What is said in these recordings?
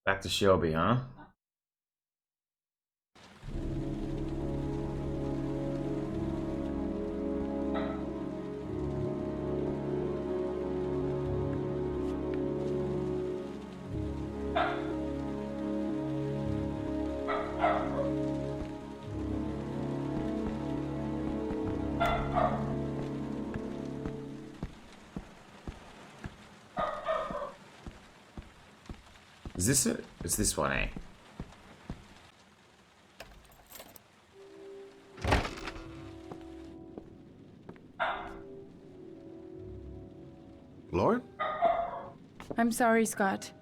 Back to Shelby, huh? Is this it? It's this one, eh? Lauren? I'm sorry, Scott.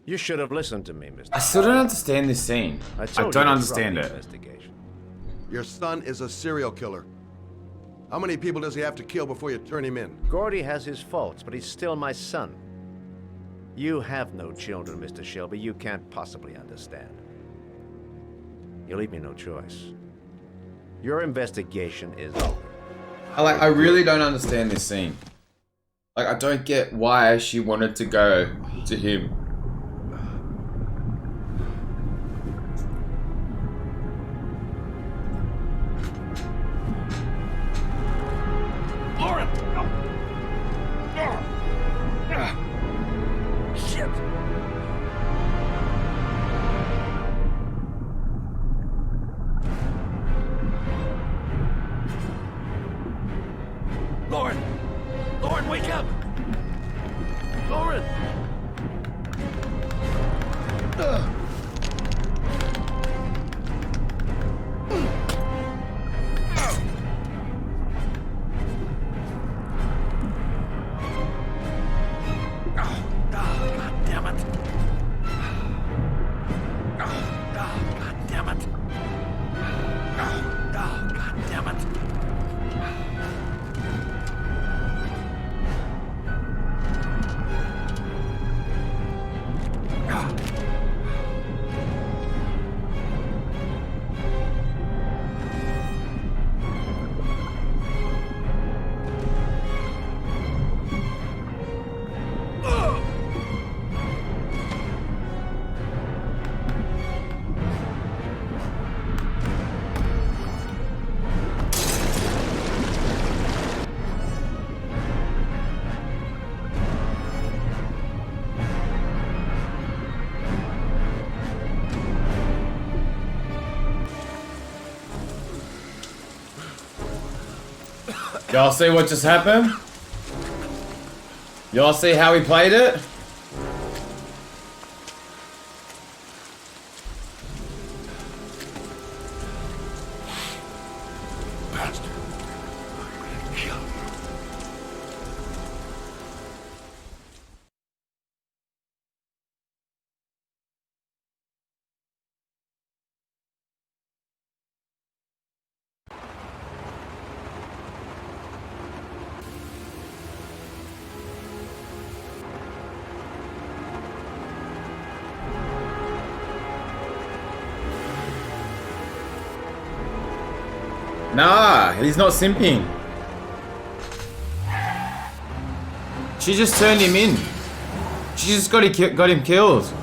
You should have listened to me, Mr. I still don't understand this scene. I told don't you to understand drop the it. investigation. Your son is a serial killer. How many people does he have to kill before you turn him in? Gordy has his faults, but he's still my son. You have no children, Mr. Shelby. You can't possibly understand. You leave me no choice. Your investigation is over. I really don't understand this scene. Like, I don't get why she wanted to go to him. Lauren! Shit! Lauren! Lauren, wake up! Lauren! God damn it! God damn it! God damn it! Y'all see what just happened? Y'all see how he played it? Bastard. Kill you. Nah, he's not simping. She just turned him in. She just got him killed.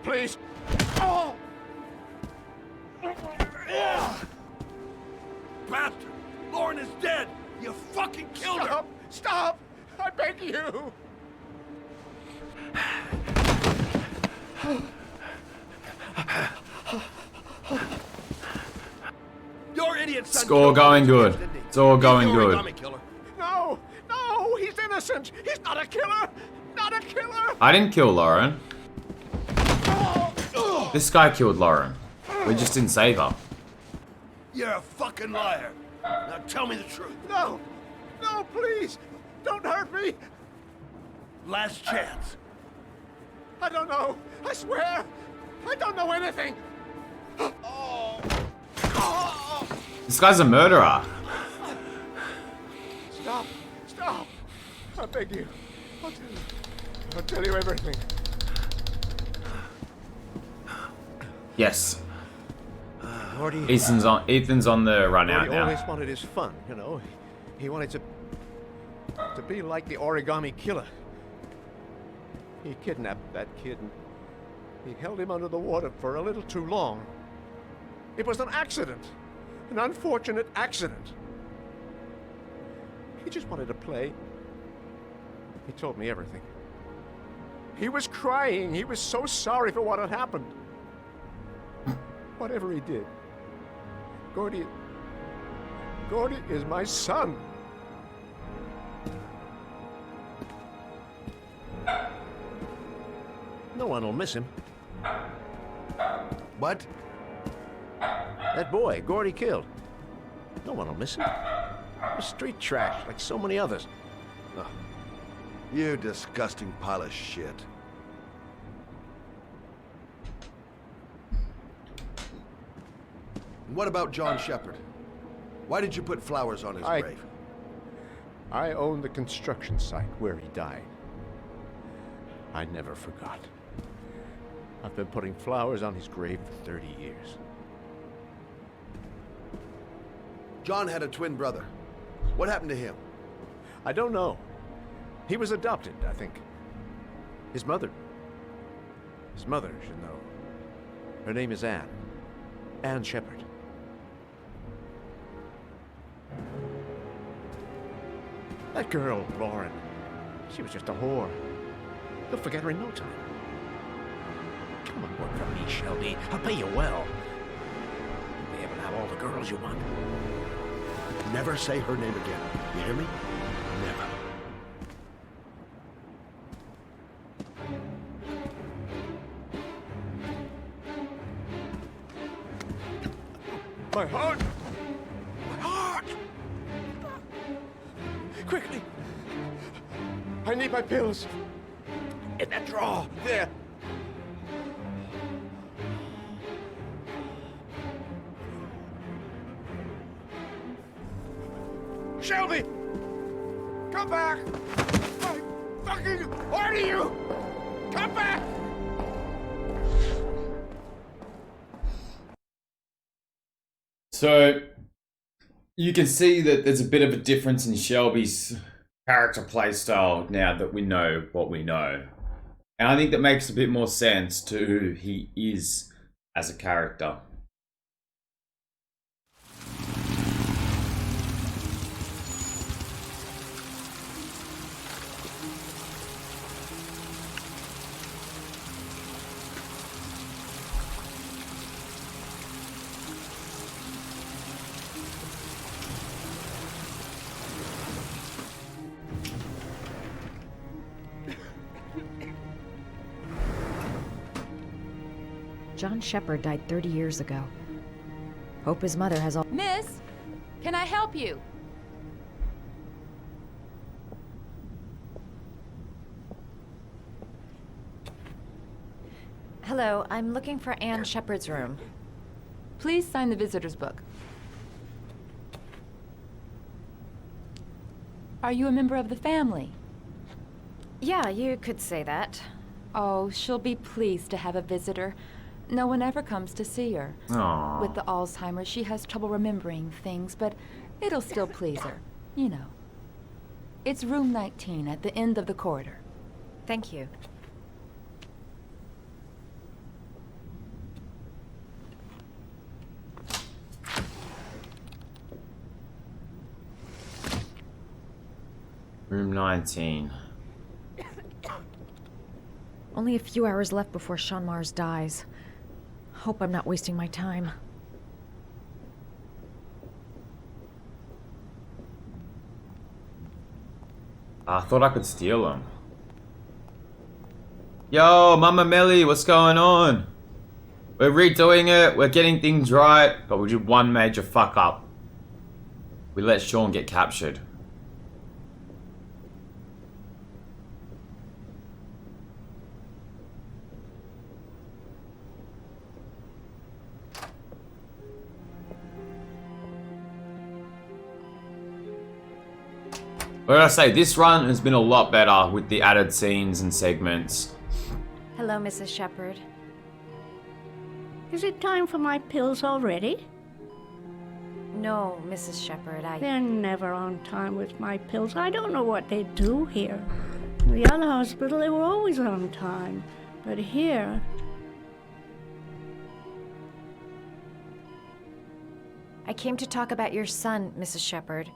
please. Oh! Bastard! Lauren is dead! You fucking killed her! Stop! I beg you! Your idiot son It's all killed going her, good. didn't he? It's all He's going the good. origami killer. No! No! He's innocent! He's not a killer! Not a killer! I didn't kill Lauren. This guy killed Lauren. We just didn't save her. You're a fucking liar. Now tell me the truth. No! No, please! Don't hurt me! Last chance. I don't know! I swear! I don't know anything! This guy's a murderer. Stop! Stop! I beg you. I'll tell you everything. Yes. Gordy, Ethan's on the run out Gordy always now. wanted his fun, you know. He wanted to be like the origami killer. He kidnapped that kid and he held him under the water for a little too long. It was an accident. An unfortunate accident. He just wanted to play. He told me everything. He was crying. He was so sorry for what had happened. Whatever he did, Gordy is my son. No one will miss him. What? That boy, Gordy killed. No one will miss him. He was street trash, like so many others. You disgusting pile of shit. And what about John Shepard? Why did you put flowers on his grave? I own the construction site where he died. I never forgot. I've been putting flowers on his grave for 30 years. John had a twin brother. What happened to him? I don't know. He was adopted, I think. His mother should know. Her name is Anne. Anne Shepard. That girl, Lauren, she was just a whore. You'll forget her in no time. Come on, work for me, Shelby. I'll pay you well. You'll be able to have all the girls you want. Never say her name again. You hear me? Never. My heart! My heart! Quickly! I need my pills. In that drawer, there. Shelby! Come back! I fucking order you! Come back! So you can see that there's a bit of a difference in Shelby's character playstyle now that we know what we know. And I think that makes a bit more sense to who he is as a character. John Shepard died 30 years ago. Hope his mother has all... Miss, can I help you? Hello, I'm looking for Anne Shepard's room. Please sign the visitor's book. Are you a member of the family? Yeah, you could say that. Oh, she'll be pleased to have a visitor. No one ever comes to see her. Aww. With the Alzheimer's, she has trouble remembering things, but it'll still please her. You know. It's room 19 at the end of the corridor. Thank you. 19. Only a few hours left before Sean Mars dies. Hope I'm not wasting my time. I thought I could steal him. Yo, Mama Melly, what's going on? We're redoing it, we're getting things right, but we did one major fuck up. We let Sean get captured. What did I say? This run has been a lot better with the added scenes and segments. Hello, Mrs. Shepherd. Is it time for my pills already? No, Mrs. Shepherd, They're never on time with my pills. I don't know what they do here. In the other hospital, they were always on time. But here... I came to talk about your son, Mrs. Shepherd.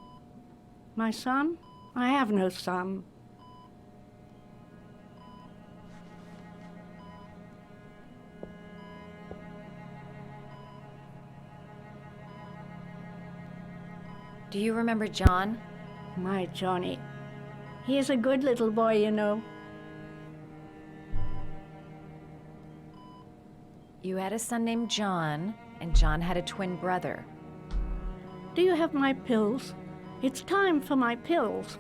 My son? I have no son. Do you remember John? My Johnny. He is a good little boy, you know. You had a son named John, and John had a twin brother. Do you have my pills? It's time for my pills.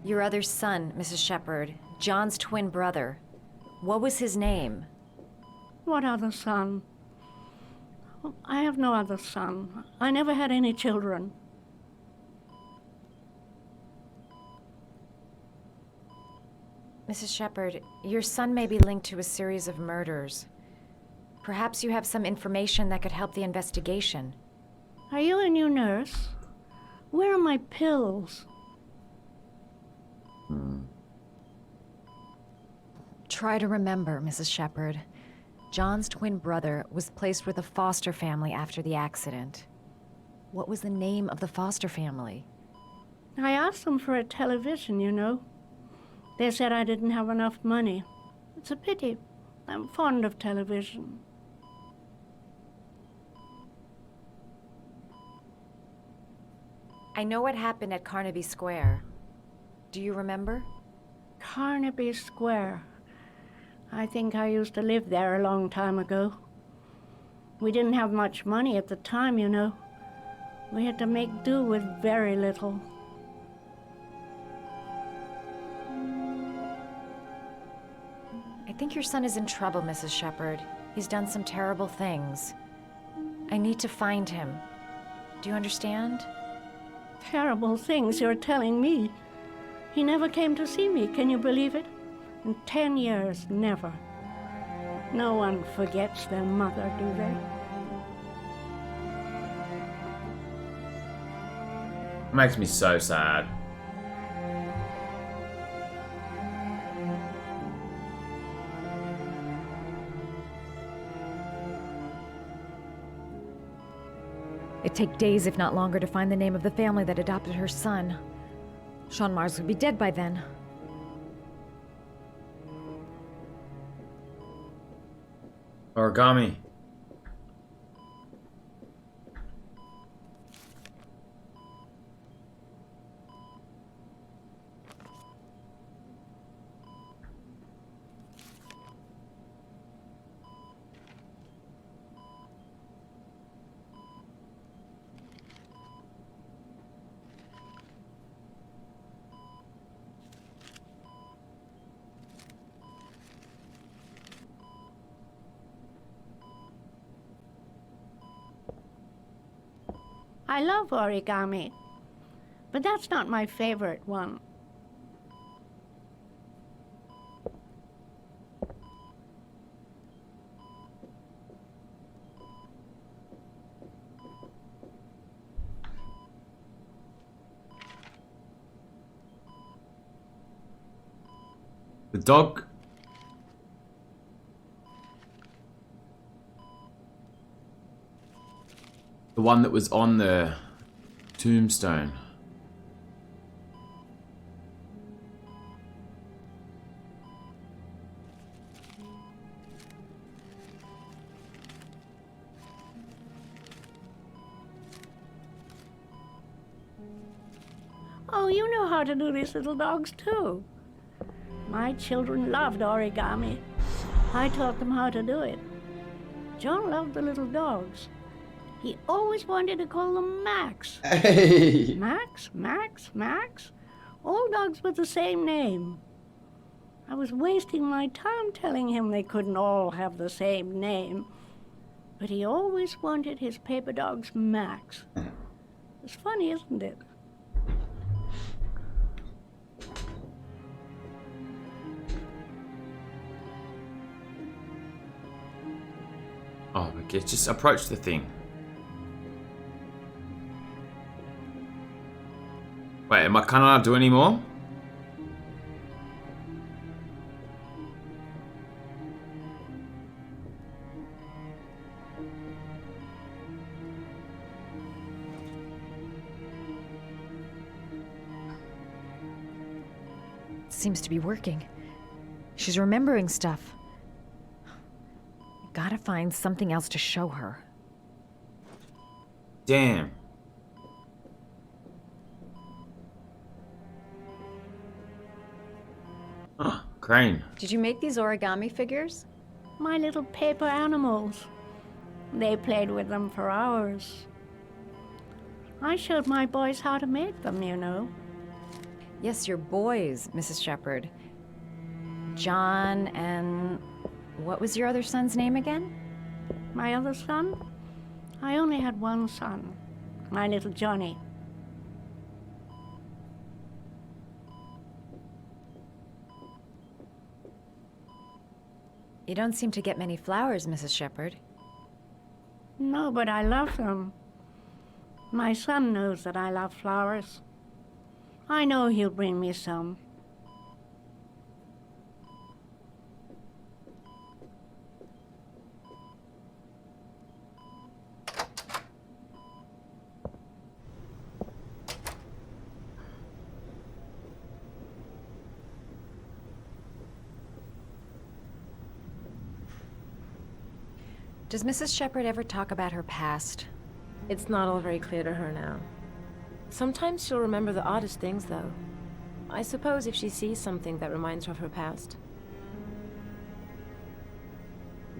Your other son, Mrs. Shepherd, John's twin brother. What was his name? What other son? Oh, I have no other son. I never had any children. Mrs. Shepherd, your son may be linked to a series of murders. Perhaps you have some information that could help the investigation. Are you a new nurse? Where are my pills? Try to remember, Mrs. Shepherd. John's twin brother was placed with a foster family after the accident. What was the name of the foster family? I asked them for a television, you know. They said I didn't have enough money. It's a pity. I'm fond of television. I know what happened at Carnaby Square. Do you remember? Carnaby Square. I think I used to live there a long time ago. We didn't have much money at the time, you know. We had to make do with very little. I think your son is in trouble, Mrs. Shepherd. He's done some terrible things. I need to find him. Do you understand? Terrible things you're telling me. He never came to see me, can you believe it? In 10 years, never. No one forgets their mother, do they? Makes me so sad. It'd take days, if not longer, to find the name of the family that adopted her son. Sean Mars would be dead by then. Origami. I love origami, but that's not my favorite one. The dog. The The one that was on the tombstone. Oh, you know how to do these little dogs too. My children loved origami. I taught them how to do it. John loved the little dogs. He always wanted to call them Max. Hey! Max, Max, Max. All dogs with the same name. I was wasting my time telling him they couldn't all have the same name. But he always wanted his paper dogs Max. It's funny, isn't it? Oh, okay, just approach the thing. Wait, am I can't do any more? Seems to be working. She's remembering stuff. Gotta find something else to show her. Damn. Oh, Crane. Did you make these origami figures? My little paper animals. They played with them for hours. I showed my boys how to make them, you know. Yes, your boys, Mrs. Shepherd. John and... what was your other son's name again? My other son? I only had one son, my little Johnny. You don't seem to get many flowers, Mrs. Shepherd. No, but I love them. My son knows that I love flowers. I know he'll bring me some. Does Mrs. Shepherd ever talk about her past? It's not all very clear to her now. Sometimes she'll remember the oddest things, though. I suppose if she sees something that reminds her of her past.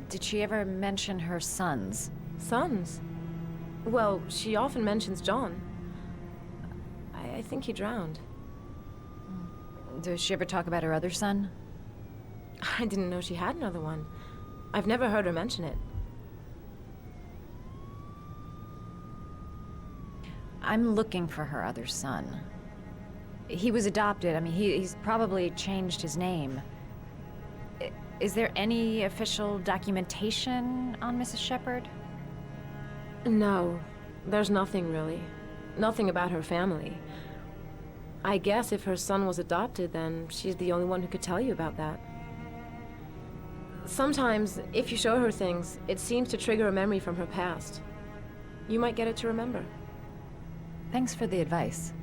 Did she ever mention her sons? Sons? Well, she often mentions John. I think he drowned. Does she ever talk about her other son? I didn't know she had another one. I've never heard her mention it. I'm looking for her other son. He was adopted. I mean, he's probably changed his name. Is there any official documentation on Mrs. Shepherd? No, there's nothing really. Nothing about her family. I guess if her son was adopted, then she's the only one who could tell you about that. Sometimes, if you show her things, it seems to trigger a memory from her past. You might get it to remember. Thanks for the advice.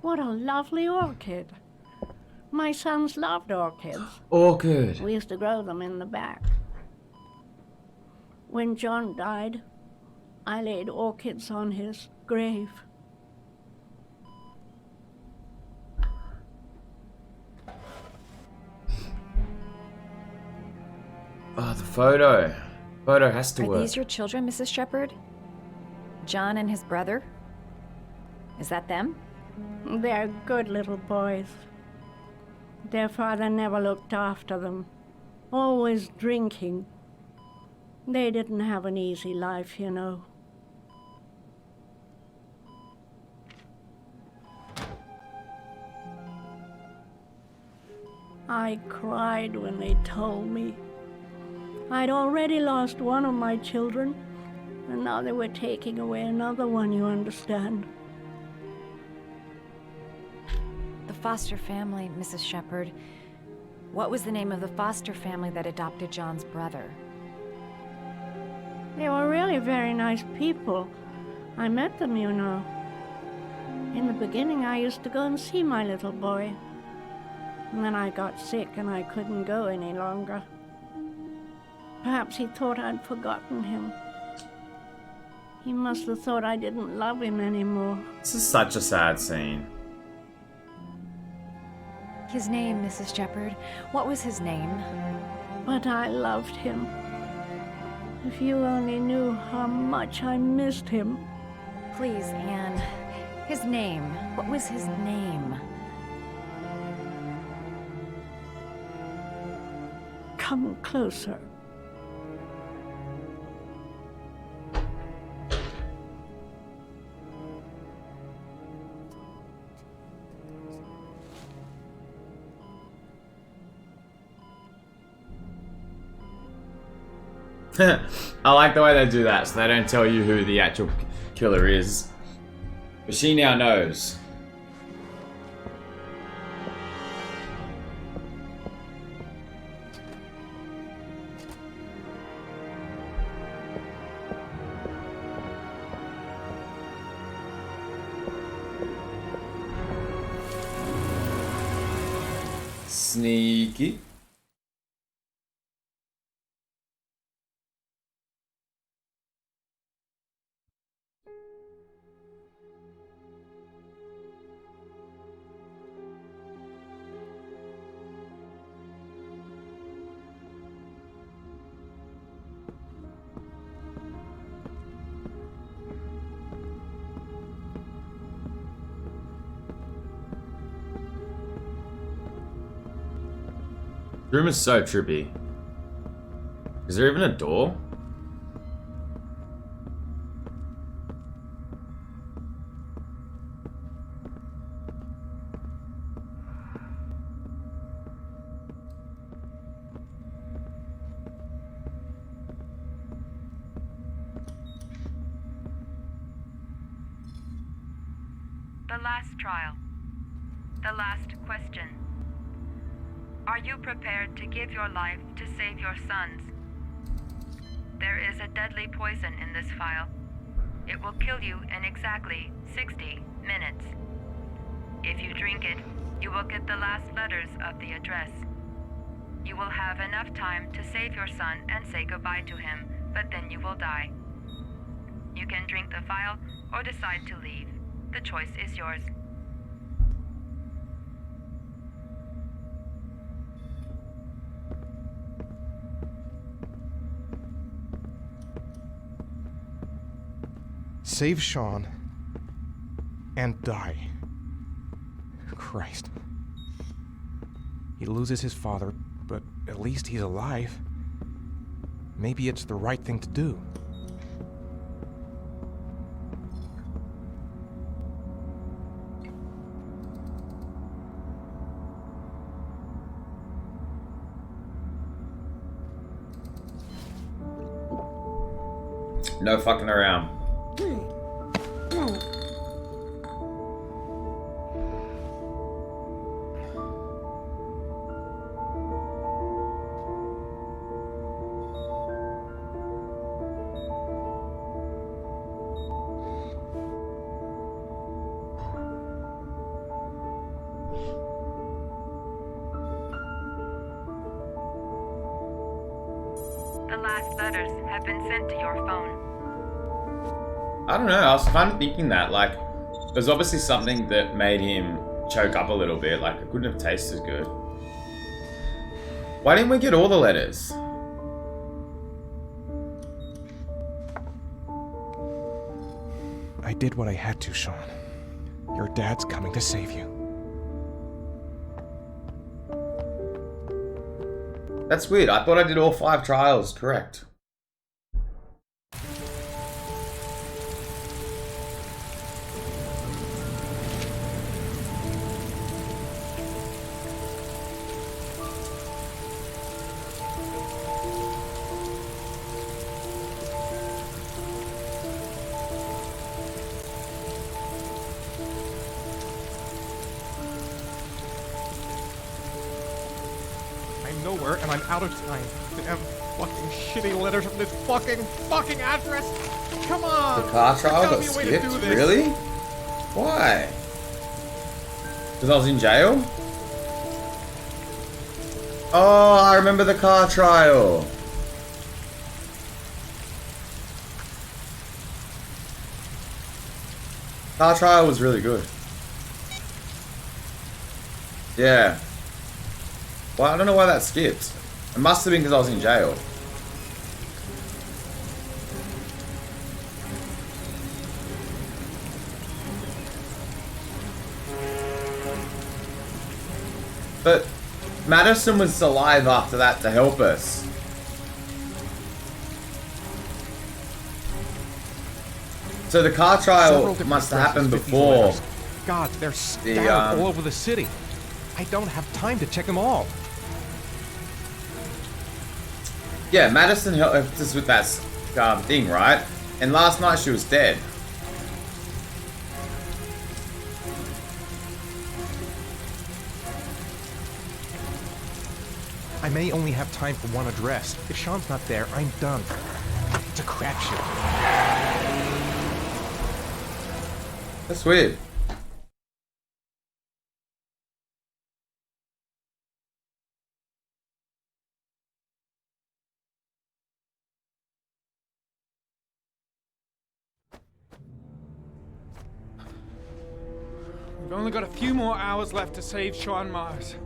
What a lovely orchid. My sons loved orchids. Orchid. We used to grow them in the back. When John died, I laid orchids on his grave. Oh, the photo. Photo has to Are work. these your children, Mrs. Shepherd? John and his brother? Is that them? They're good little boys. their father never looked after them, always drinking. They didn't have an easy life, you know. I cried when they told me. I'd already lost one of my children, and now they were taking away another one, you understand. The foster family, Mrs. Shepherd. What was the name of the foster family that adopted John's brother? They were really very nice people. I met them, you know. In the beginning, I used to go and see my little boy. And then I got sick and I couldn't go any longer. Perhaps he thought I'd forgotten him. He must have thought I didn't love him anymore. This is such a sad scene. His name, Mrs. Shepherd. What was his name? But I loved him. If you only knew how much I missed him. Please, Anne. His name. What was his name? Come closer. I like the way they do that, so they don't tell you who the actual killer is. But she now knows. Sneaky. The room is so trippy. Is there even a door? The last trial. The last question. Are you prepared to give your life to save your sons? There is a deadly poison in this vial. It will kill you in exactly 60 minutes. If you drink it, you will get the last letters of the address. You will have enough time to save your son and say goodbye to him, but then you will die. You can drink the vial or decide to leave. The choice is yours. Save Sean and die. Christ. He loses his father, but at least he's alive. Maybe it's the right thing to do. No fucking around. The last letters have been sent to your phone. I don't know, I was kind of thinking that, like, there's obviously something that made him choke up a little bit, like, it couldn't have tasted good. Why didn't we get all the letters? I did what I had to, Sean. Your dad's coming to save you. That's weird. I thought I did all 5 trials correct. I'm nowhere and I'm out of time. Damn fucking shitty letters from this fucking address. Come on. The car trial Tell got me a way to skipped? do this. Really? Why? Because I was in jail? Oh, I remember the car trial. Car trial was really good. Yeah. Well, I don't know why that skipped. It must have been because I was in jail. But Madison was alive after that to help us. So the car trial Several different must have happened addresses, 50 before. letters. God, they're scattered all over the city. I don't have time to check them all. Yeah, Madison helped us with that thing, right? And last night she was dead. I may only have time for one address. If Sean's not there, I'm done. It's a crapshoot. That's weird. We've only got a few more hours left to save Sean Mars.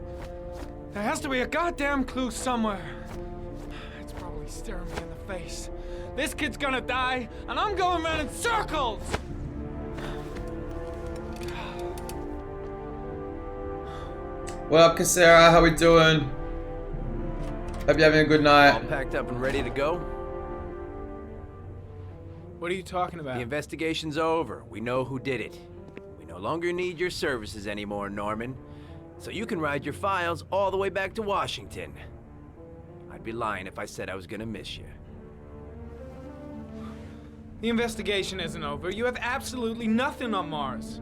There has to be a goddamn clue somewhere. It's probably staring me in the face. This kid's gonna die, and I'm going around in circles! What up, Cassera? How we doing? Hope you're having a good night. All packed up and ready to go? What are you talking about? The investigation's over. We know who did it. We no longer need your services anymore, Norman. So you can ride your files all the way back to Washington. I'd be lying if I said I was gonna miss you. The investigation isn't over. You have absolutely nothing on Mars.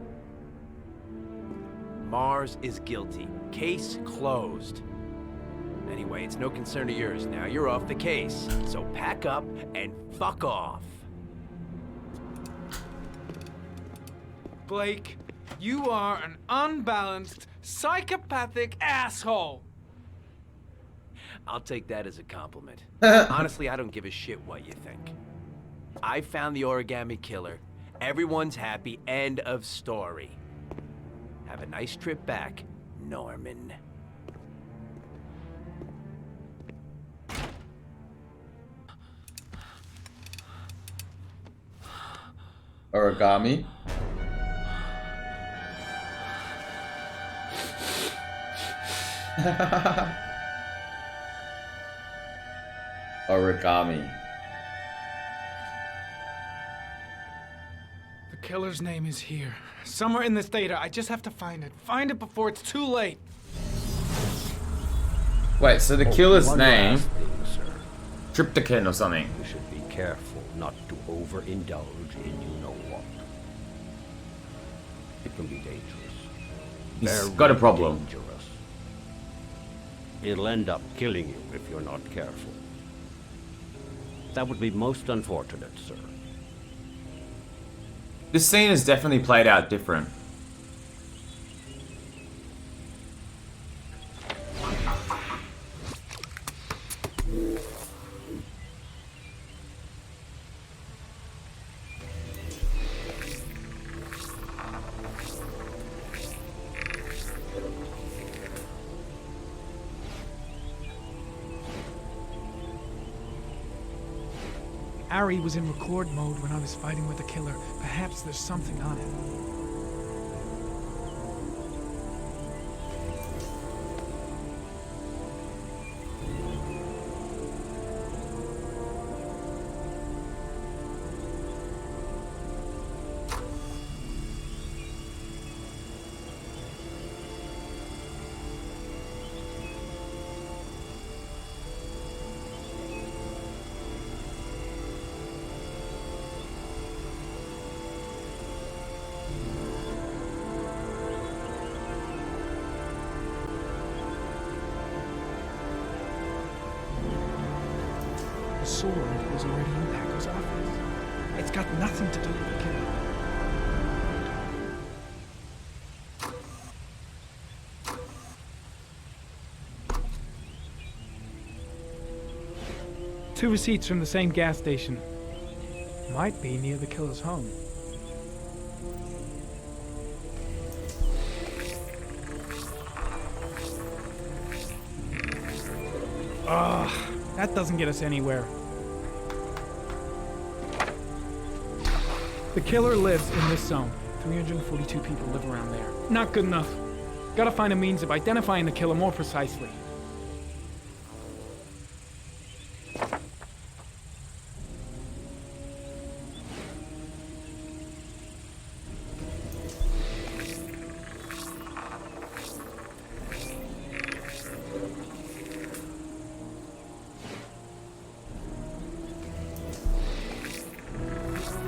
Mars is guilty. Case closed. Anyway, it's no concern of yours now. You're off the case. So pack up and fuck off. Blake, you are an unbalanced, psychopathic asshole. I'll take that as a compliment. Honestly, I don't give a shit what you think. I found the origami killer. Everyone's happy. End of story. Have a nice trip back, Norman. Origami. Origami. The killer's name is here. Somewhere in this data. I just have to find it. Find it before it's too late. Wait, so the killer's one name, last thing, sir. Triptychon or something. You should be careful not to overindulge in you know what. It can be dangerous. He's Very got a problem. Dangerous. It'll end up killing you if you're not careful. That would be most unfortunate, sir. This scene is definitely played out different. Ari was in record mode when I was fighting with the killer. Perhaps there's something on it. The sword was already in Paco's office. It's got nothing to do with the killer. Two receipts from the same gas station. Might be near the killer's home. Ugh, that doesn't get us anywhere. The killer lives in this zone. 342 people live around there. Not good enough. Gotta find a means of identifying the killer more precisely.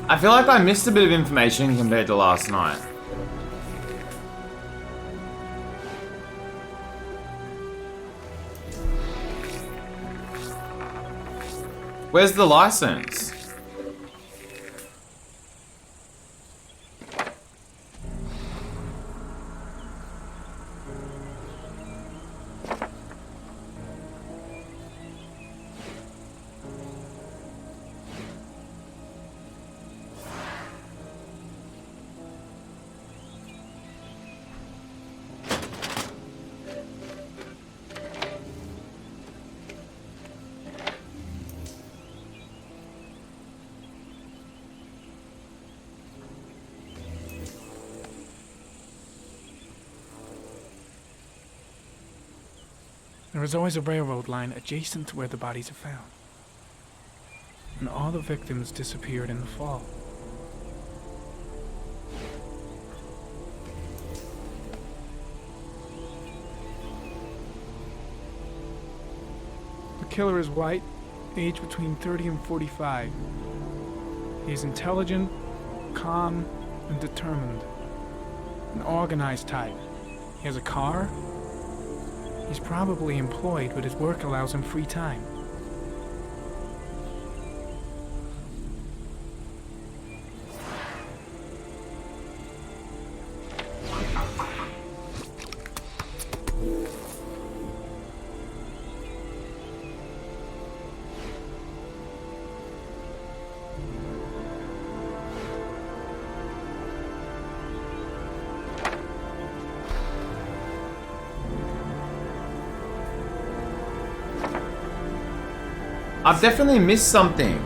I feel like I missed a bit of information compared to last night. Where's the license? There is always a railroad line adjacent to where the bodies are found. And all the victims disappeared in the fall. The killer is white, aged between 30 and 45. He is intelligent, calm, and determined. An organized type. He has a car. He's probably employed, but his work allows him free time. I've definitely missed something.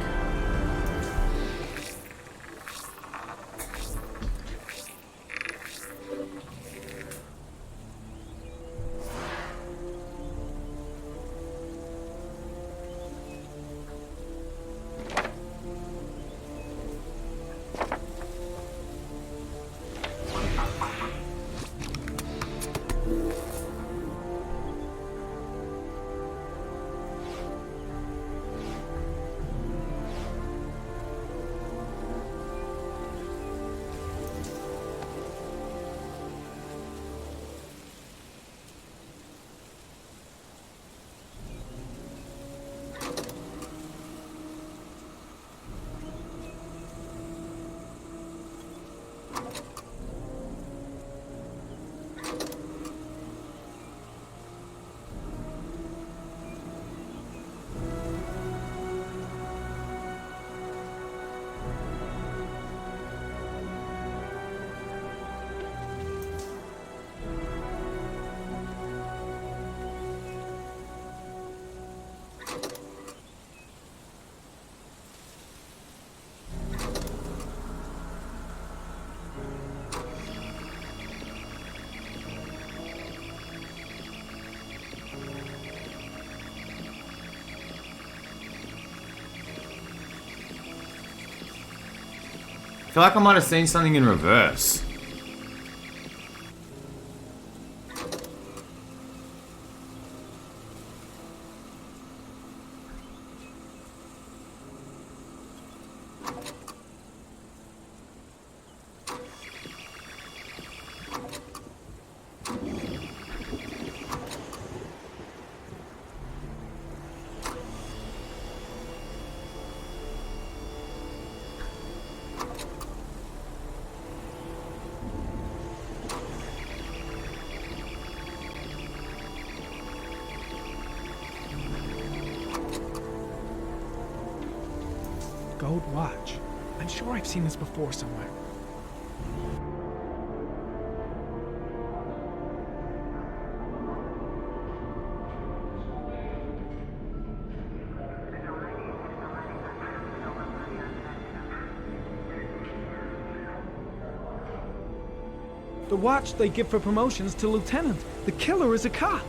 I feel like I might have seen something in reverse. Gold watch. I'm sure I've seen this before somewhere. The watch they give for promotions to lieutenant. The killer is a cop.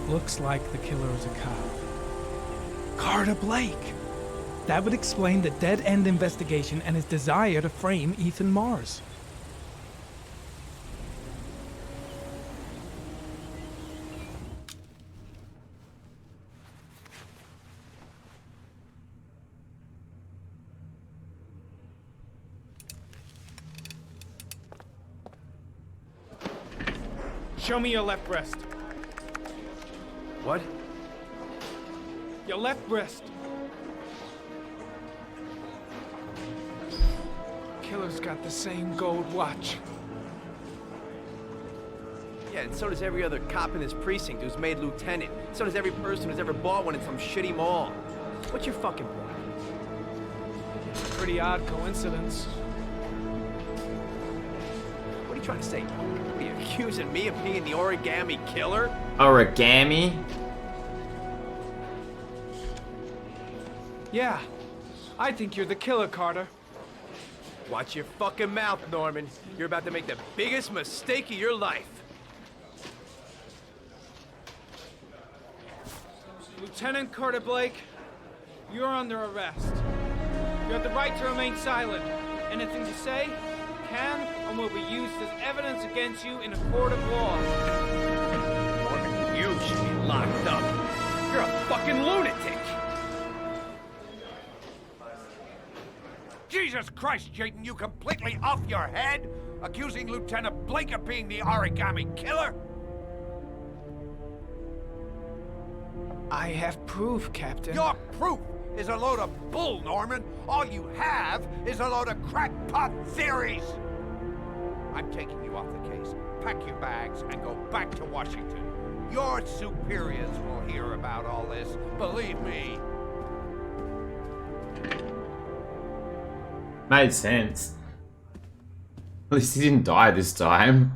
Looks like the killer is a cop. Carter Blake! That would explain the dead-end investigation and his desire to frame Ethan Mars. Show me your left wrist. What? Your left wrist. Killer's got the same gold watch. Yeah, and so does every other cop in this precinct who's made lieutenant. So does every person who's ever bought one in some shitty mall. What's your fucking point? Pretty odd coincidence. What are you trying to say? Are you accusing me of being the origami killer? Origami? Yeah, I think you're the killer, Carter. Watch your fucking mouth, Norman. You're about to make the biggest mistake of your life. Lieutenant Carter Blake, you're under arrest. You have the right to remain silent. Anything you say can and will be used as evidence against you in a court of law. Norman, you should be locked up. You're a fucking lunatic. Jesus Christ, Jayden, you completely off your head? Accusing Lieutenant Blake of being the origami killer? I have proof, Captain. Your proof is a load of bull, Norman. All you have is a load of crackpot theories. I'm taking you off the case. Pack your bags and go back to Washington. Your superiors will hear about all this, believe me. Made sense. At least he didn't die this time.